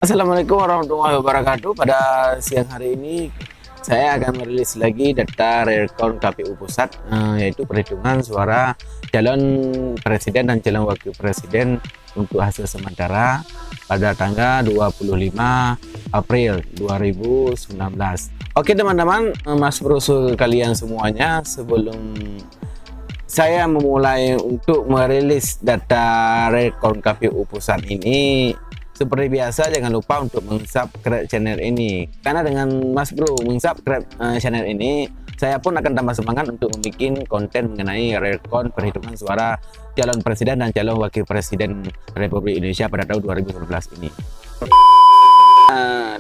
Assalamualaikum warahmatullahi wabarakatuh. Pada siang hari ini saya akan merilis lagi data real count KPU Pusat, yaitu perhitungan suara calon presiden dan calon wakil presiden untuk hasil sementara pada tanggal 25 April 2019. Oke teman-teman, Mas Bro kalian semuanya, sebelum saya memulai untuk merilis data real count KPU Pusat ini, seperti biasa jangan lupa untuk meng-subscribe channel ini, karena dengan Mas Bro meng-subscribe channel ini, saya pun akan tambah semangat untuk membuat konten mengenai real count perhitungan suara calon presiden dan calon wakil presiden Republik Indonesia pada tahun 2019 ini.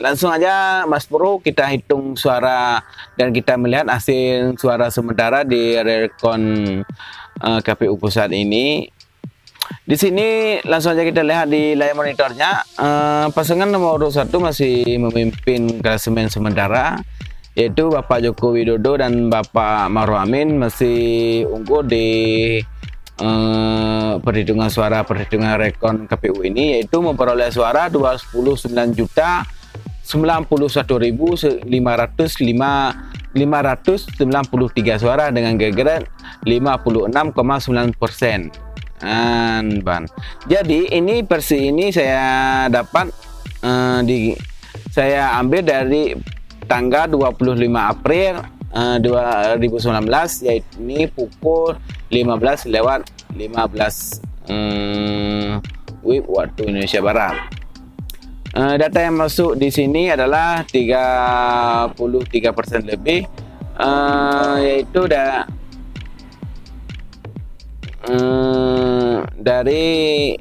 Langsung aja Mas Bro, kita hitung suara dan kita melihat hasil suara sementara di real count KPU Pusat ini. Di sini langsung aja kita lihat di layar monitornya, pasangan nomor urut 1 masih memimpin klasemen sementara, yaitu Bapak Joko Widodo dan Bapak Maruf Amin masih unggul di perhitungan real count KPU ini, yaitu memperoleh suara 29.091.593 suara dengan gegeran 56,9%. Jadi ini versi ini saya dapat saya ambil dari tanggal 25 April 2019, yaitu ini pukul 15:15 WIB waktu Indonesia Barat. Data yang masuk di sini adalah 33% lebih, yaitu dari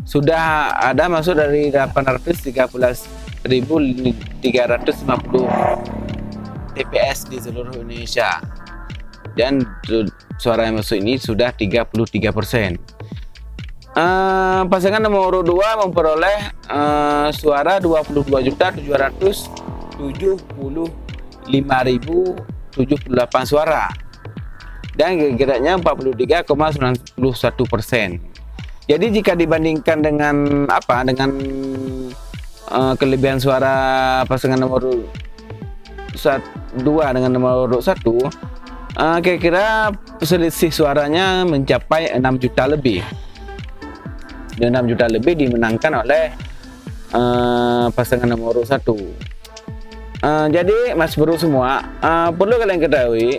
sudah ada masuk dari 813.350 TPS di seluruh Indonesia, dan suara yang masuk ini sudah 33%. Pasangan nomor urut 2 memperoleh suara 22.375.078 suara dan geraknya 43,91%. Jadi jika dibandingkan dengan kelebihan suara pasangan nomor urut 2 dengan nomor urut 1, kira-kira selisih suaranya mencapai 6 juta lebih. Dan 6 juta lebih dimenangkan oleh pasangan nomor urut 1. Jadi Mas Bro semua, perlu kalian ketahui,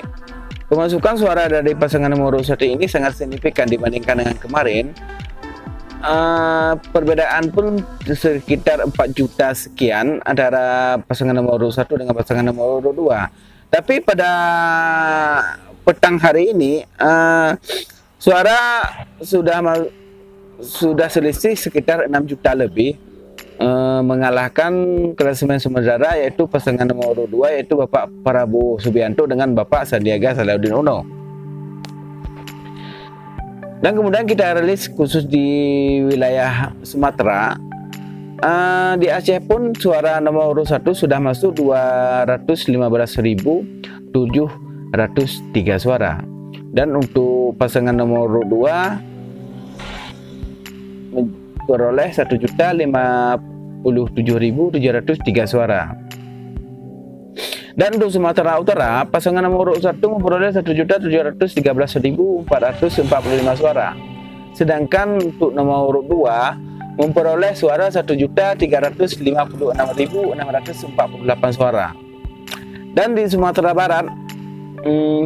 pemasukan suara dari pasangan nomor urut 1 ini sangat signifikan dibandingkan dengan kemarin. Perbedaan pun sekitar 4 juta sekian antara pasangan nomor urut 1 dengan pasangan nomor urut 2. Tapi pada petang hari ini suara sudah selisih sekitar 6 juta lebih, mengalahkan klasemen sementara, yaitu pasangan nomor urut 2, yaitu Bapak Prabowo Subianto dengan Bapak Sandiaga Salahuddin Uno. Dan kemudian kita rilis khusus di wilayah Sumatera. Di Aceh pun suara nomor urut 1 sudah masuk 215.703 suara. Dan untuk pasangan nomor urut 2 memperoleh 1.057.703 suara. Dan untuk Sumatera Utara, pasangan nomor urut 1 memperoleh 1.713.445 suara. Sedangkan untuk nomor urut 2 memperoleh suara 1.356.648 suara. Dan di Sumatera Barat,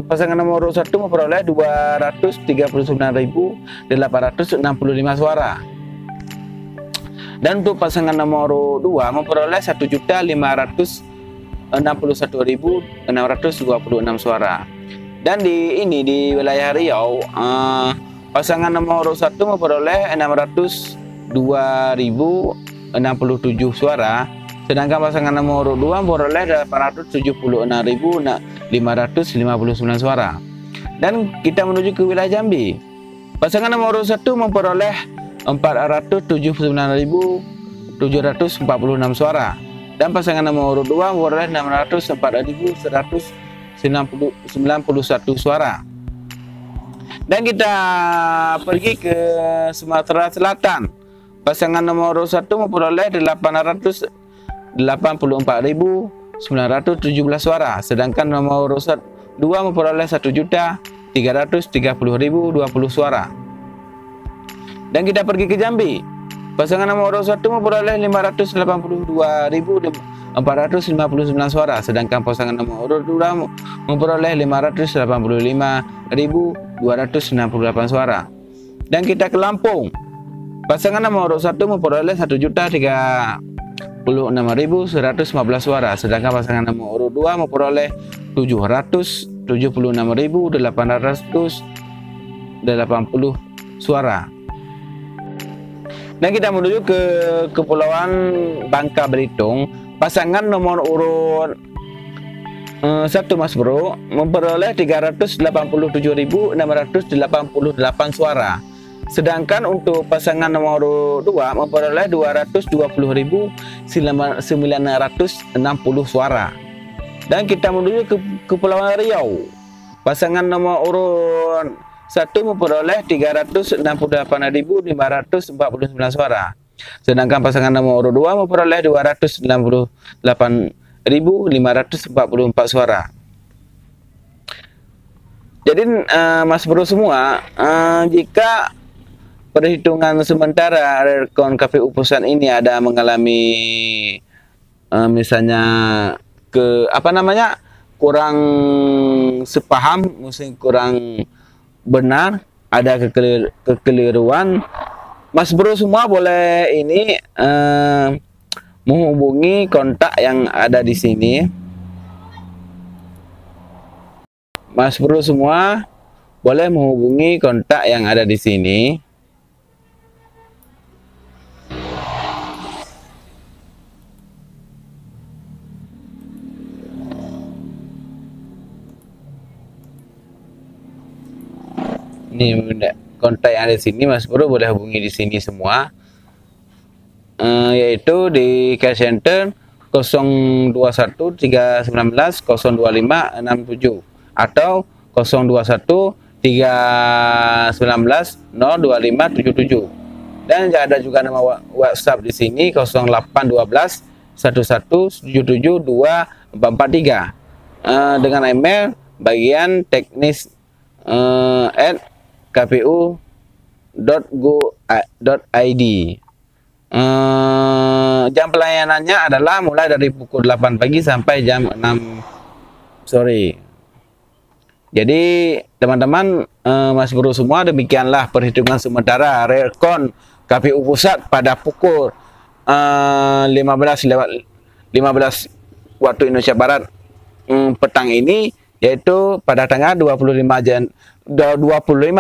pasangan nomor urut 1 memperoleh 239.865 suara. Dan untuk pasangan nomor 2 memperoleh 1.561.626 suara. Dan di wilayah Riau, pasangan nomor 1 memperoleh 602.067 suara, sedangkan pasangan nomor 2 memperoleh 876.559 suara. Dan kita menuju ke wilayah Jambi. Pasangan nomor 1 memperoleh 479.746 suara, dan pasangan nomor 2 memperoleh 604.191 suara. Dan kita pergi ke Sumatera Selatan. pasangan nomor urut 1 memperoleh 884.917 suara, sedangkan nomor urut 2 memperoleh 1.330.020 suara. Dan kita pergi ke Jambi. Pasangan nomor urut 1 memperoleh 582.459 suara, sedangkan pasangan nomor urut 2 memperoleh 585.268 suara. Dan kita ke Lampung. Pasangan nomor urut 1 memperoleh 1.036.115 suara, sedangkan pasangan nomor urut 2 memperoleh 776.880 suara. Dan kita menuju ke Kepulauan Bangka Belitung. Pasangan nomor urut 1 Mas Bro memperoleh 387.688 suara. Sedangkan untuk pasangan nomor 2 memperoleh 220.960 suara. Dan kita menuju ke Kepulauan Riau. Pasangan nomor urut 1 memperoleh 368.549 suara. Sedangkan pasangan nomor urut 2 memperoleh 298.544 suara. Jadi Mas Bro semua, jika perhitungan sementara rekon KPU Pusat ini ada mengalami misalnya kurang sepaham, mungkin kurang benar, ada kekeliruan, Mas Bro semua boleh ini menghubungi kontak yang ada di sini. Mas Bro semua boleh menghubungi kontak yang ada di sini. Ini kontak yang ada di sini, Mas Bro boleh hubungi di sini semua, yaitu di call center 021 319 025 67 atau 021 319 025 77. Dan ada juga nama WhatsApp di sini 0812 1177 2443, dengan email bagian teknis @kpu.go.id. Jam pelayanannya adalah mulai dari pukul 8 pagi sampai jam 6 sore. Jadi teman-teman, Mas Bro semua, demikianlah perhitungan sementara rekon KPU Pusat pada pukul 15 waktu Indonesia Barat petang ini, yaitu pada tanggal 25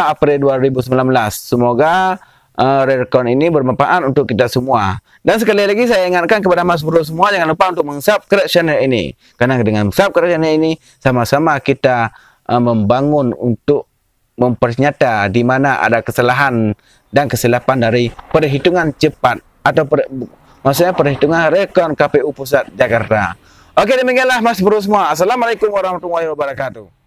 April 2019. Semoga rekon ini bermanfaat untuk kita semua. Dan sekali lagi saya ingatkan kepada Mas Bro semua, jangan lupa untuk meng-subscribe channel ini. Karena dengan subscribe channel ini, sama-sama kita membangun untuk mempernyata di mana ada kesalahan dan kesilapan dari perhitungan cepat atau maksudnya perhitungan rekon KPU Pusat Jakarta. Oke, demikianlah Mas Bro semua. Assalamualaikum warahmatullahi wabarakatuh.